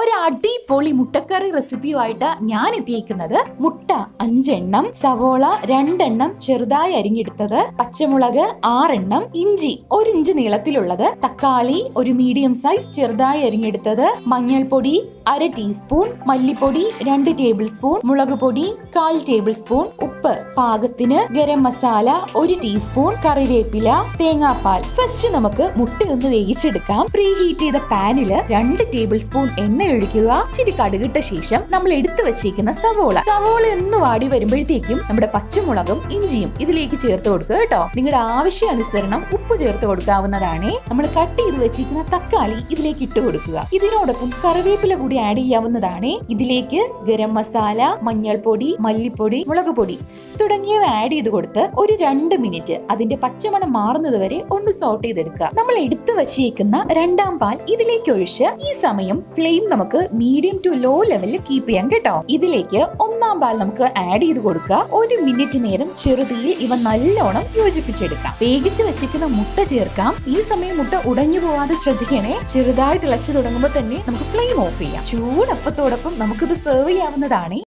ഒരു അടിപൊളി മുട്ടക്കറി റെസിപ്പിയുമായിട്ട് ഞാൻ എത്തിയിരിക്കുന്നത് മുട്ട 5 എണ്ണം, സവോള 2 എണ്ണം ചെറുതായി അരിഞ്ഞെടുത്തത്, പച്ചമുളക് 6 എണ്ണം, ഇഞ്ചി 1 ഇഞ്ച് നീളത്തിലുള്ളത്, തക്കാളി ഒരു മീഡിയം സൈസ് ചെറുതായി അരിഞ്ഞെടുത്തത്, മഞ്ഞൾപ്പൊടി 1/2 ടീസ്പൂൺ, മല്ലിപ്പൊടി 2 ടേബിൾ സ്പൂൺ, മുളക് പൊടി 1/4 ടേബിൾ സ്പൂൺ, ഉപ്പ് പാകത്തിന്, ഗരം മസാല 1 ടീസ്പൂൺ, കറിവേപ്പില, തേങ്ങാപ്പാൽ. ഫസ്റ്റ് നമുക്ക് മുട്ട ഒന്ന് വേവിച്ചെടുക്കാം. പ്രീ ഹീറ്റ് ചെയ്ത പാനില് 2 ടേബിൾ സ്പൂൺ എണ്ണ ഒഴിക്കുക. ഇച്ചിരി കടുകിട്ട ശേഷം നമ്മൾ എടുത്തു വെച്ചിരിക്കുന്ന സവോള ഒന്ന് വാടി വരുമ്പോഴത്തേക്കും നമ്മുടെ പച്ചമുളകും ഇഞ്ചിയും ഇതിലേക്ക് ചേർത്ത് കൊടുക്കുക കേട്ടോ. നിങ്ങളുടെ ആവശ്യാനുസരണം ഉപ്പ് ചേർത്ത് കൊടുക്കാവുന്നതാണ്. നമ്മൾ കട്ട് ചെയ്ത് വെച്ചിരിക്കുന്ന തക്കാളി ഇതിലേക്ക് ഇട്ട് കൊടുക്കുക. ഇതിനോടൊപ്പം കറിവേപ്പില കൂടി ആഡ് ചെയ്യാവുന്നതാണ്. ഇതിലേക്ക് ഗരം മസാല, മഞ്ഞൾപ്പൊടി, മല്ലിപ്പൊടി, മുളക് പൊടി തുടങ്ങിയവ ആഡ് ചെയ്ത് കൊടുത്ത് ഒരു 2 മിനിറ്റ് അതിന്റെ പച്ചമണം മാറുന്നത് വരെ ഒന്ന് സോട്ട് ചെയ്തെടുക്കുക. നമ്മൾ എടുത്തു വെച്ചിരിക്കുന്ന 2ാം പാൽ ഇതിലേക്ക് ഒഴിച്ച് ഈ സമയം ഫ്ലെയിം നമുക്ക് മീഡിയം ടു ലോ ലെവലിൽ കീപ്പ് ചെയ്യാം കേട്ടോ. ഇതിലേക്ക് 1ാം പാൽ നമുക്ക് ആഡ് ചെയ്ത് കൊടുക്കുക. 1 മിനിറ്റ് നേരം ചെറുതീയിൽ ഇവ നല്ലോണം യോജിപ്പിച്ചെടുക്കാം. വേവിച്ച് വെച്ചിരിക്കുന്ന മുട്ട ചേർക്കാം. ഈ സമയം മുട്ട ഉടഞ്ഞു പോവാതെ ശ്രദ്ധിക്കണേ. ചെറുതായി തിളച്ചു തുടങ്ങുമ്പോൾ തന്നെ നമുക്ക് ഫ്ലെയിം ഓഫ് ചെയ്യാം. ചൂടപ്പത്തോടൊപ്പം നമുക്കിത് സെർവ് ചെയ്യാവുന്നതാണ്.